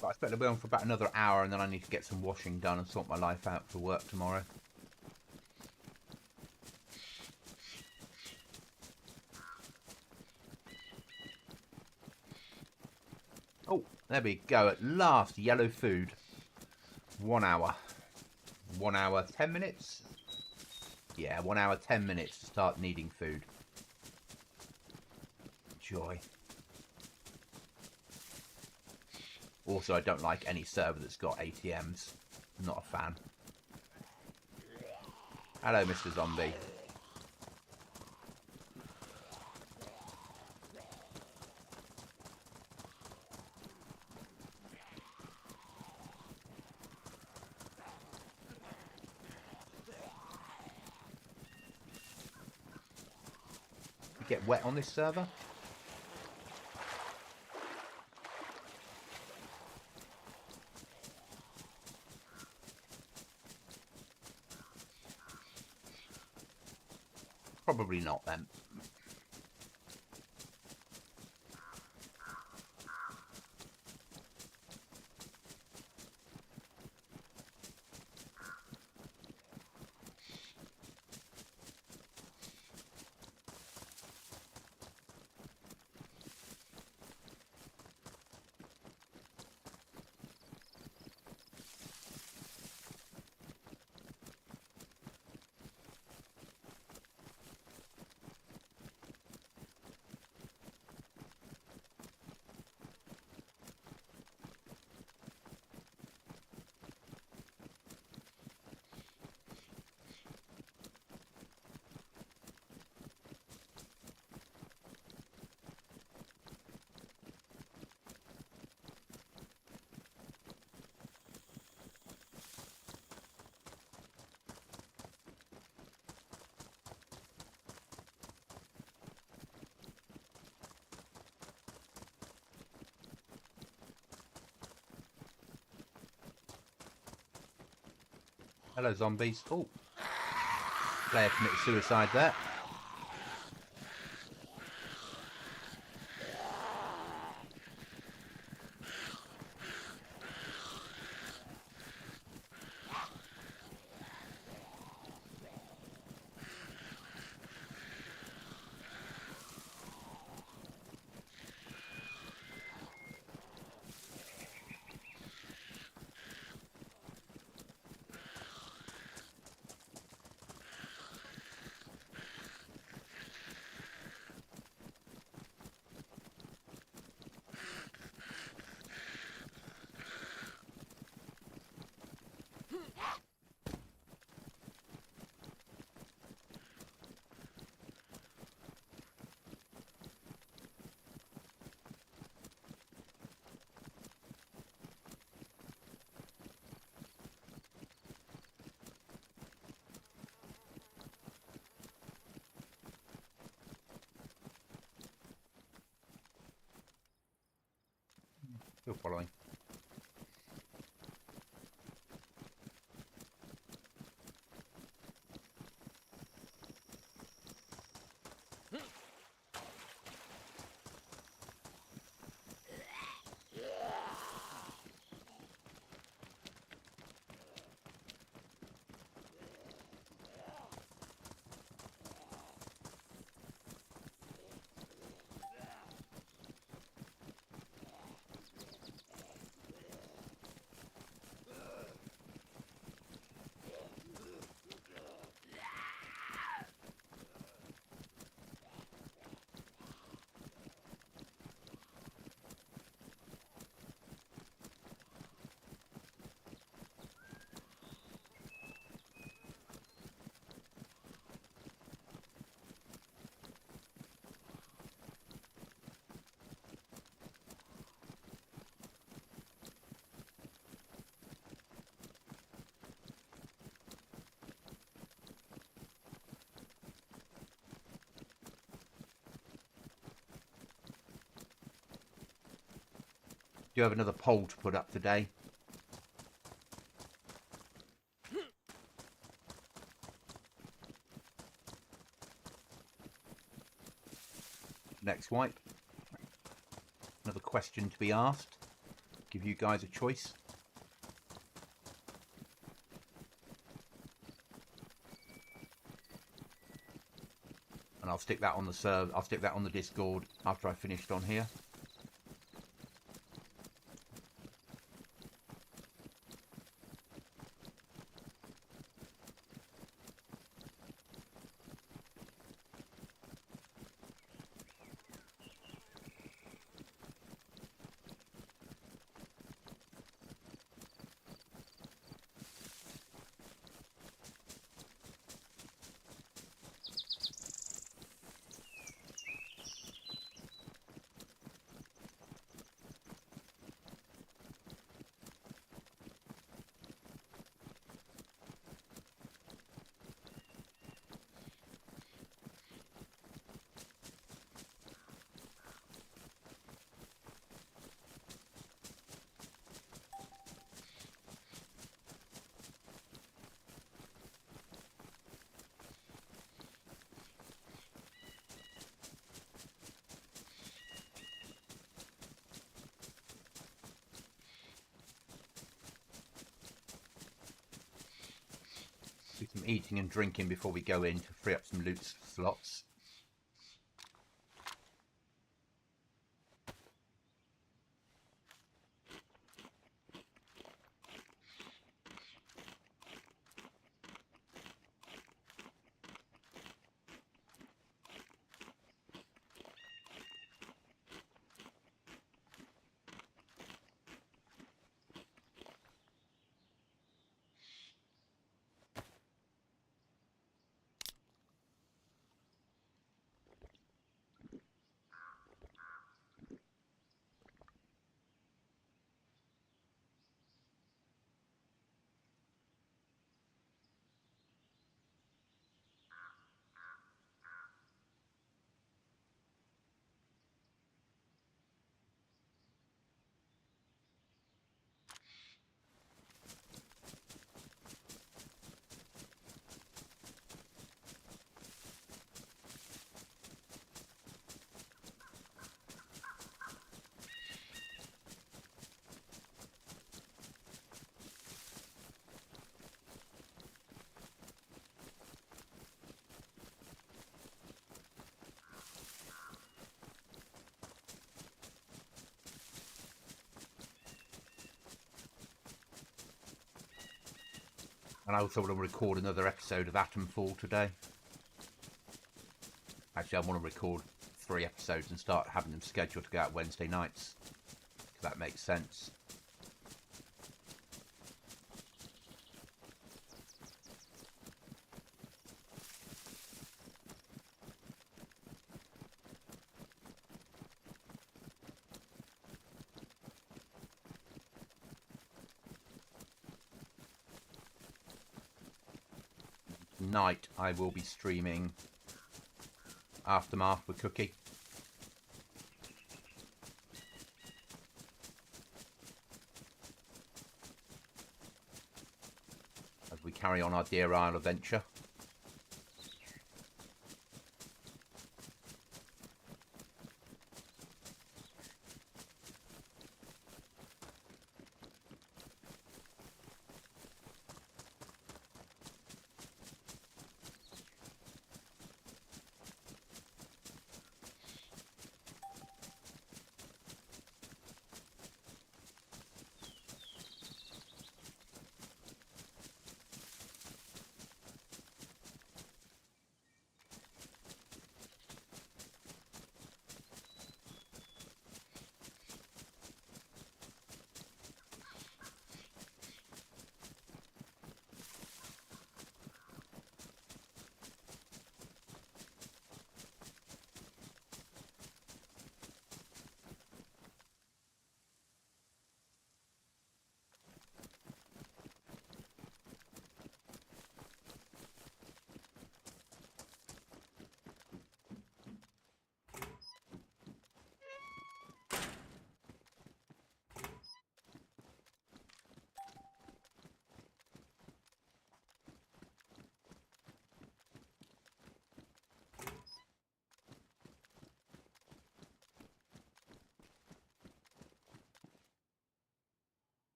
But I expect I'll be on for about another hour and then I need to get some washing done and sort my life out for work tomorrow. Oh, there we go. At last, yellow food. 1 hour. 1 hour, 10 minutes? Yeah, 1 hour, 10 minutes to start needing food. Joy. Also, I don't like any server that's got ATMs. Not a fan. Hello, Mr. Zombie. You get wet on this server? Probably not then. Hello, zombies. Oh, player committed suicide there. Still following. Do you have another poll to put up today? Next wipe. Another question to be asked. Give you guys a choice. And I'll stick that on the server. I'll stick that on the Discord after I've finished on here. Do some eating and drinking before we go in to free up some loot slots. And I also want to record another episode of Atomfall today. Actually, I want to record 3 episodes and start having them scheduled to go out Wednesday nights. If that makes sense. Night I will be streaming Aftermath with Cookie. As we carry on our Deer Isle adventure.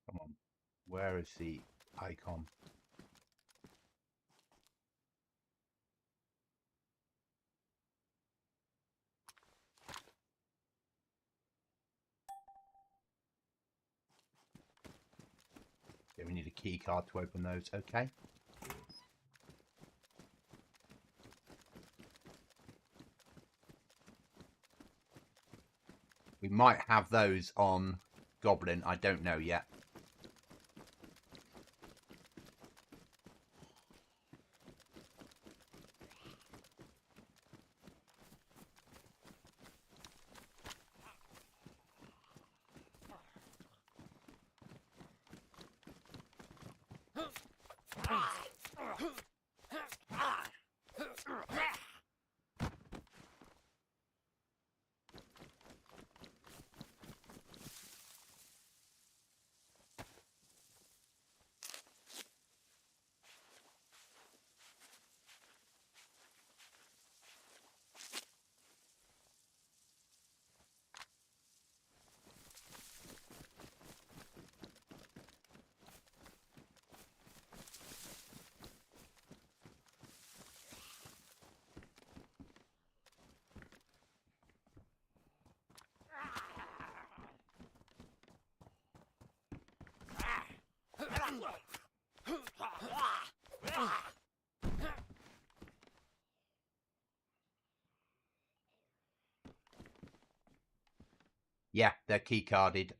Come on, where is the icon? Yeah, we need a key card to open those, okay. We might have those on Goblin, I don't know yet. Yeah, they're key carded.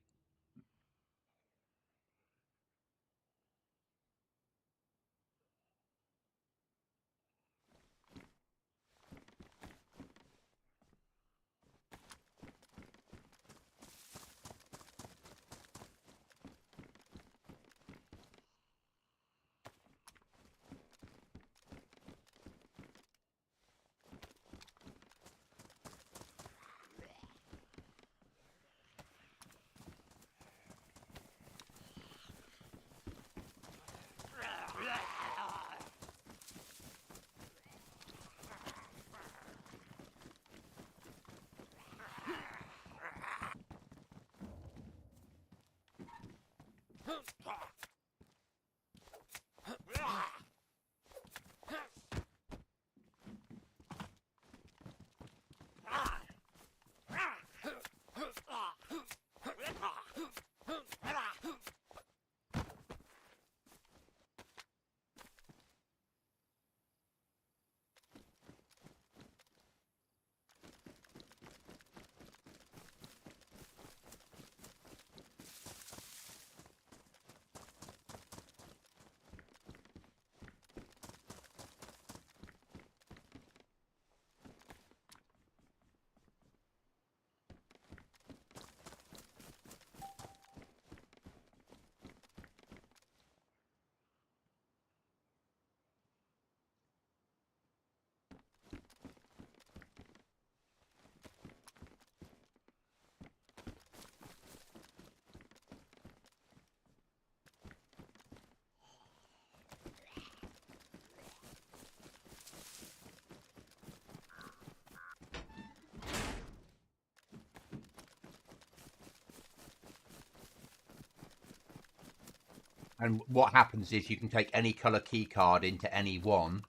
And what happens is you can take any colour key card into any one,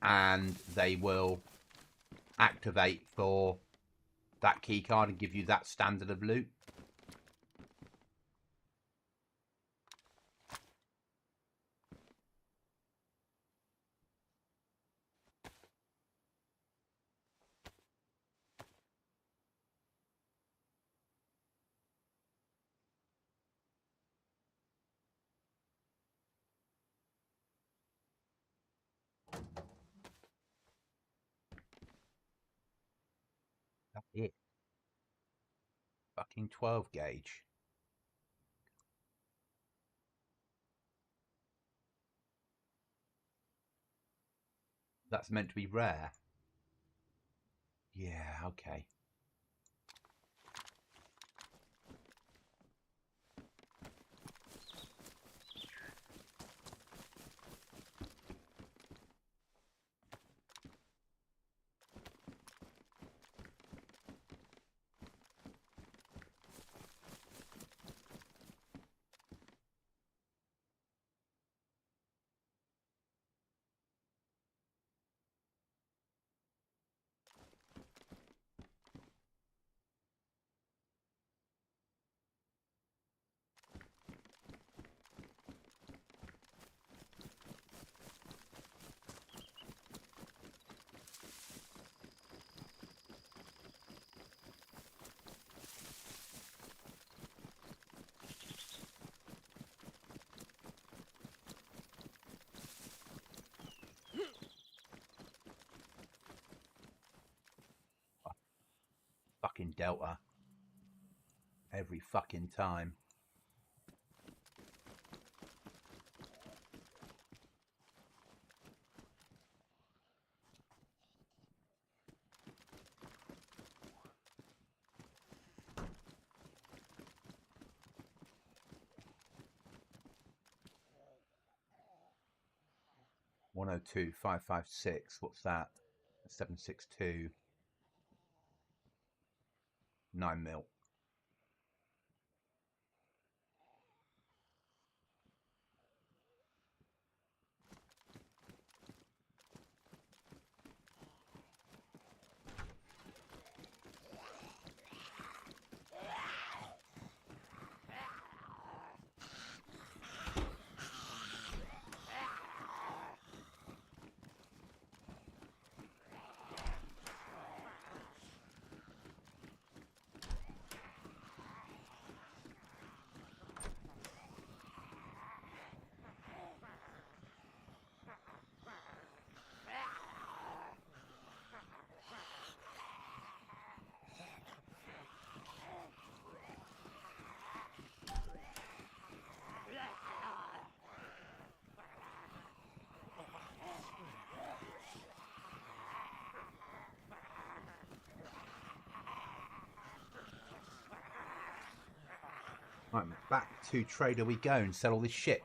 and they will activate for that key card and give you that standard of loot. That's it. Fucking 12 gauge. That's meant to be rare. Yeah, okay. Fucking Delta. Every fucking time. $102,556. What's that? 762. 9 mil. Right, back to trader we go and sell all this shit.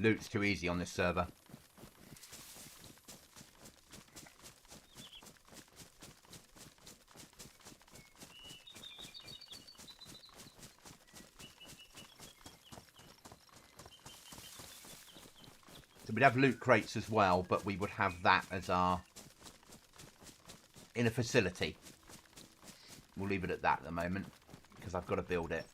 Loot's too easy on this server. So we'd have loot crates as well, but we would have that as our... in a facility. We'll leave it at that at the moment, because I've got to build it.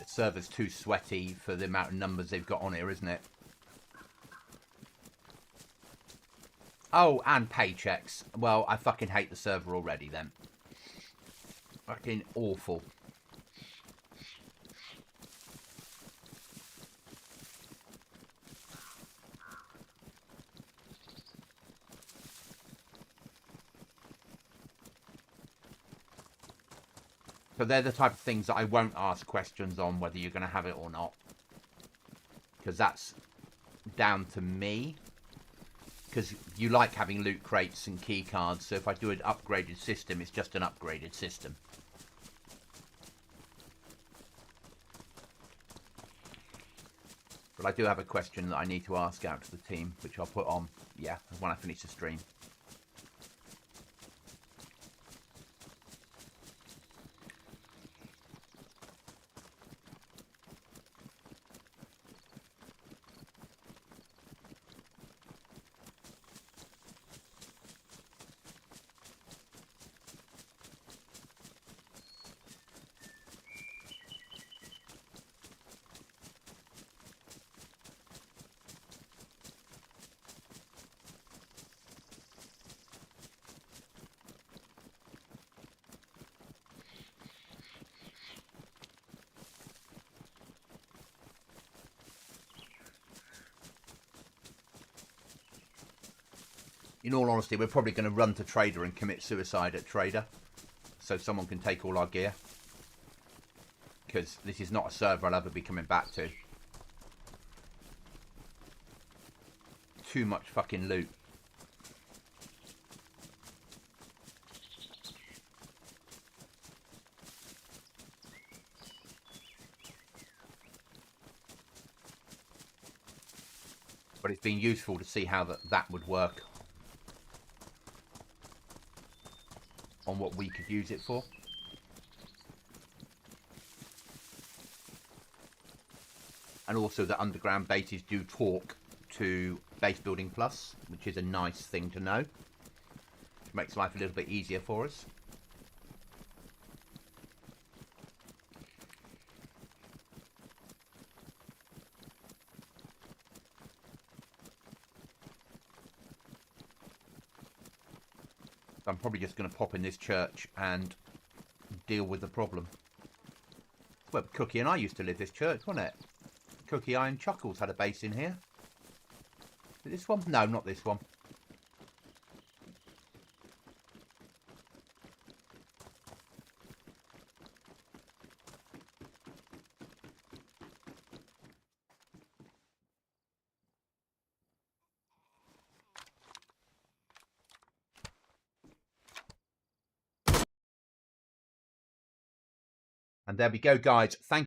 Server's too sweaty for the amount of numbers they've got on here, isn't it? Oh, and paychecks. Well, I fucking hate the server already then. Fucking awful. So they're the type of things that I won't ask questions on, whether you're going to have it or not. Because that's down to me. Because you like having loot crates and key cards, so if I do an upgraded system, it's just an upgraded system. But I do have a question that I need to ask out to the team, which I'll put on, yeah, when I finish the stream. In all honesty, we're probably going to run to Trader and commit suicide at Trader, so someone can take all our gear. Because this is not a server I'll ever be coming back to. Too much fucking loot. But it's been useful to see how that would work on what we could use it for. And also that underground bases do talk to Base Building Plus, which is a nice thing to know. It makes life a little bit easier for us. I'm probably just going to pop in this church and deal with the problem. Well, Cookie and I used to live this church, wasn't it? Cookie, I and Chuckles had a base in here. Is this one? No, not this one. And there we go, guys. Thank